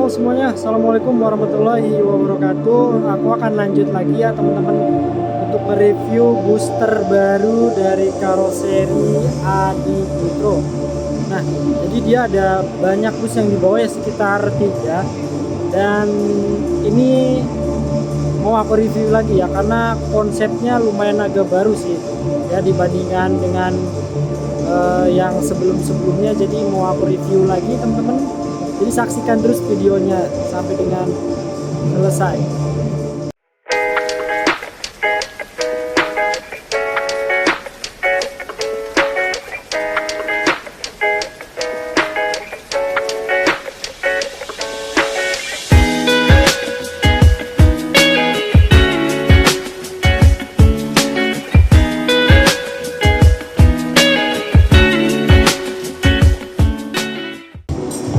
Halo semuanya, Assalamualaikum warahmatullahi wabarakatuh. Aku akan lanjut lagi ya teman-teman untuk mereview booster baru dari karoseri Adi Putro. Nah, jadi dia ada banyak bus yang dibawa ya, sekitar 3. Dan ini mau aku review lagi ya, karena konsepnya lumayan agak baru sih ya dibandingkan dengan yang sebelum-sebelumnya. Jadi mau aku review lagi teman-teman. Jadi saksikan terus videonya sampai dengan selesai.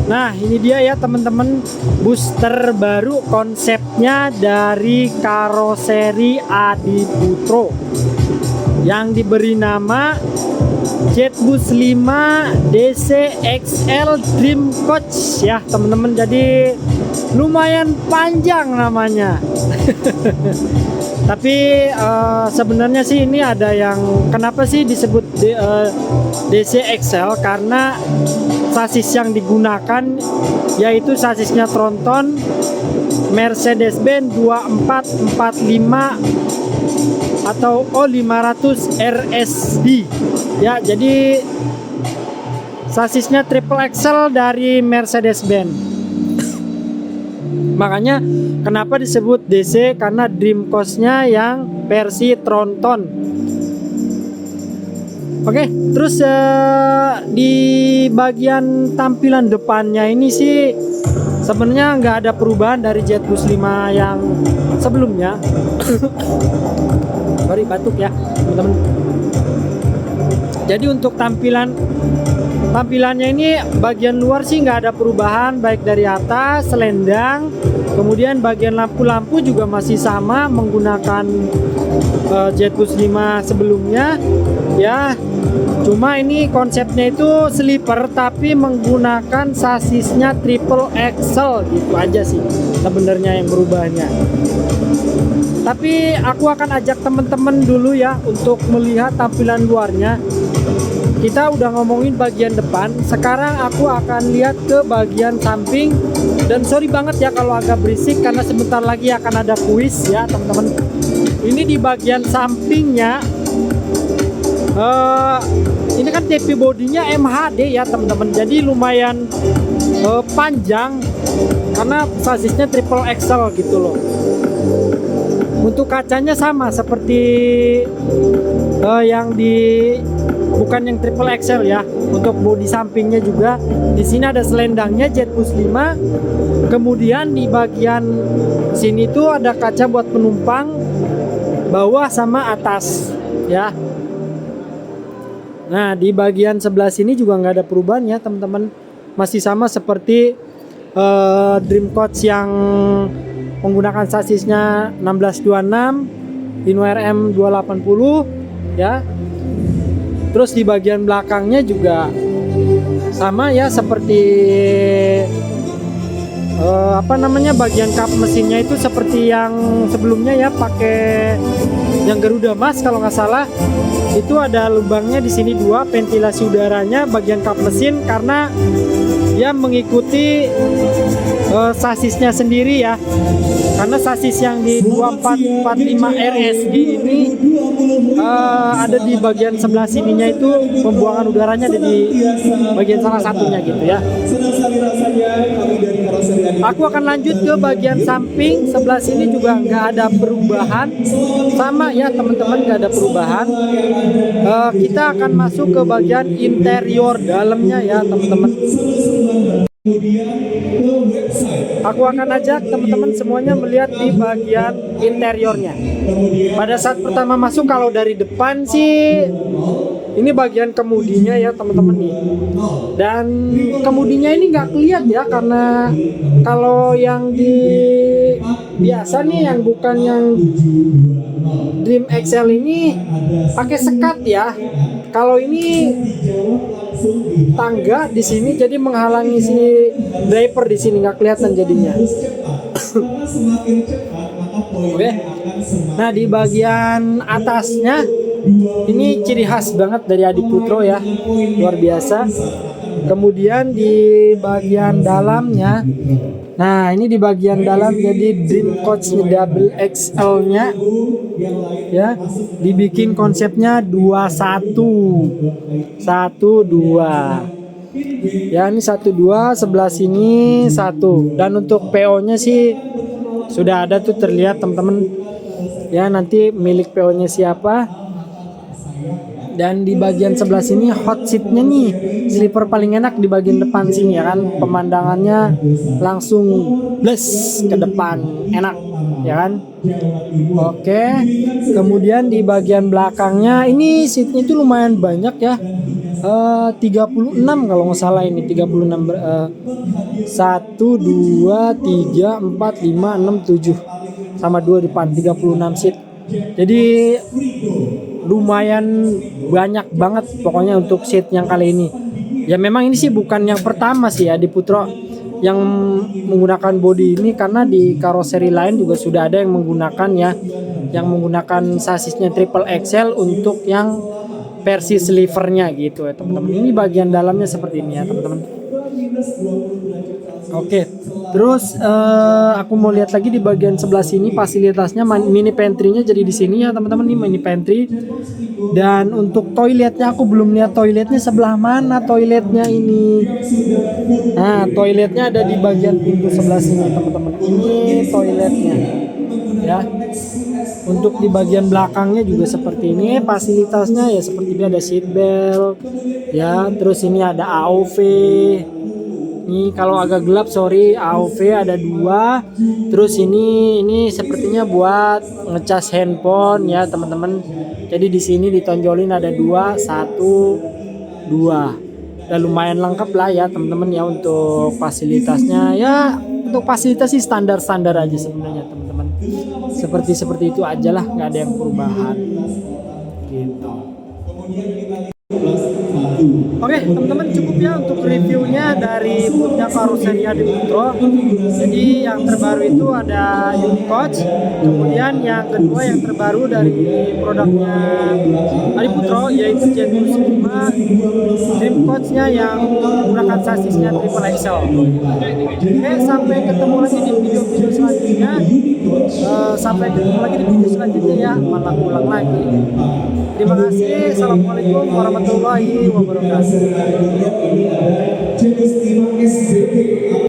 Nah, ini dia ya teman-teman, booster baru konsepnya dari karoseri Adi Putro yang diberi nama Jetbus 5 DC XL Dream Coach ya teman-teman. Jadi lumayan panjang namanya. Tapi sebenarnya sih ini ada yang kenapa sih disebut DC XL, karena sasis yang digunakan yaitu sasisnya Tronton Mercedes-Benz 2445 atau O500 RSD ya. Jadi sasisnya triple axle dari Mercedes-Benz. Makanya kenapa disebut DC, karena Dream Coach-nya yang versi Tronton. Oke, terus di bagian tampilan depannya ini sih sebenarnya nggak ada perubahan dari Jetbus 5 yang sebelumnya. Sorry, batuk ya teman-teman. Jadi untuk tampilannya ini bagian luar sih nggak ada perubahan, baik dari atas, selendang, kemudian bagian lampu-lampu juga masih sama menggunakan Jetbus 5 sebelumnya ya. Cuma ini konsepnya itu sleeper tapi menggunakan sasisnya triple axle, gitu aja sih sebenarnya yang berubahnya. Tapi aku akan ajak teman-teman dulu ya untuk melihat tampilan luarnya. Kita udah ngomongin bagian depan, sekarang aku akan lihat ke bagian samping. Dan sorry banget ya kalau agak berisik karena sebentar lagi akan ada kuis ya teman-teman. Ini di bagian sampingnya, ini kan TP bodinya MHD ya teman-teman. Jadi lumayan panjang karena sasisnya triple axle gitu loh. Untuk kacanya sama seperti yang bukan yang triple axle ya. Untuk bodi sampingnya juga di sini ada selendangnya Jetbus 5. Kemudian di bagian sini tuh ada kaca buat penumpang bawah sama atas ya. Nah, di bagian sebelah sini juga nggak ada perubahan ya teman-teman. Masih sama seperti Dream Coach yang menggunakan sasisnya 1626 Hino RM 280 ya. Terus di bagian belakangnya juga sama ya, seperti bagian kap mesinnya itu seperti yang sebelumnya ya, pakai yang Garuda Mas kalau nggak salah. Itu ada lubangnya di sini 2, ventilasi udaranya bagian kap mesin, karena ya mengikuti sasisnya sendiri ya. Karena sasis yang di 2445 RSD ini ada di bagian sebelah sininya, itu pembuangan udaranya ada di bagian salah satunya gitu ya. Aku akan lanjut ke bagian samping. Sebelah sini juga nggak ada perubahan, sama ya teman-teman, nggak ada perubahan. Kita akan masuk ke bagian interior dalamnya ya teman-teman. Aku akan ajak teman-teman semuanya melihat di bagian interiornya. Pada saat pertama masuk, kalau dari depan sih ini bagian kemudinya ya teman-teman nih. Dan kemudinya ini nggak kelihatan ya, karena kalau yang di biasa nih, yang bukan yang Dream XL ini pakai sekat ya. Kalau ini tangga di sini, jadi menghalangi si driver di sini, nggak kelihatan jadinya. Oke. Nah, di bagian atasnya ini ciri khas banget dari Adi Putro ya, luar biasa. Kemudian di bagian dalamnya, nah ini di bagian dalam jadi Dream Coach double XL-nya ya, dibikin konsepnya 21 2 ya, ini 12, sebelah sini 1. Dan untuk PO-nya sih sudah ada tuh, terlihat teman-teman ya, nanti milik PO-nya siapa. Dan di bagian sebelah sini hot seat-nya nih, sleeper paling enak di bagian depan sini ya kan, pemandangannya langsung bless ke depan, enak ya kan. Oke, kemudian di bagian belakangnya ini seatnya itu lumayan banyak ya, 36 kalau nggak salah, ini 36 1 2 3 4 5 6 7 sama 2 depan, 36 seat. Jadi lumayan banyak banget pokoknya untuk seat yang kali ini. Ya memang ini sih bukan yang pertama sih ya di Putro yang menggunakan body ini, karena di karoseri lain juga sudah ada yang menggunakan ya, yang menggunakan sasisnya triple XL untuk yang versi slivernya gitu ya teman-teman. Ini bagian dalamnya seperti ini ya teman-teman. Oke, terus aku mau lihat lagi di bagian sebelah sini fasilitasnya, mini pantry-nya jadi di sini ya teman-teman, ini mini pantry. Dan untuk toiletnya aku belum lihat toiletnya sebelah mana toiletnya ini. Nah, toiletnya ada di bagian pintu sebelah sini teman-teman. Ini toiletnya ya. Untuk di bagian belakangnya juga seperti ini, fasilitasnya ya seperti ini, ada seat belt ya, terus ini ada AOV. Ini kalau agak gelap sorry, AOV ada 2. Terus ini sepertinya buat ngecas handphone ya teman-teman. Jadi di sini ditonjolin ada 2 1 2. Udah lumayan lengkap lah ya teman-teman ya untuk fasilitasnya. Ya untuk fasilitas sih standar-standar aja sebenarnya teman-teman. Seperti itu aja lah, nggak ada yang perubahan gitu. Oke teman-teman, cukup ya untuk reviewnya dari punya karoseri Adi Putro. Jadi yang terbaru itu ada Unicoach, kemudian yang kedua yang terbaru dari produknya Adi Putro yaitu Gen 5 Dream Coach-nya yang menggunakan sasisnya triple XL. Oke, sampai ketemu lagi di video-video selanjutnya. Sampai ketemu lagi di video selanjutnya ya, malah ulang lagi. Terima kasih. Assalamualaikum warahmatullahi wabarakatuh.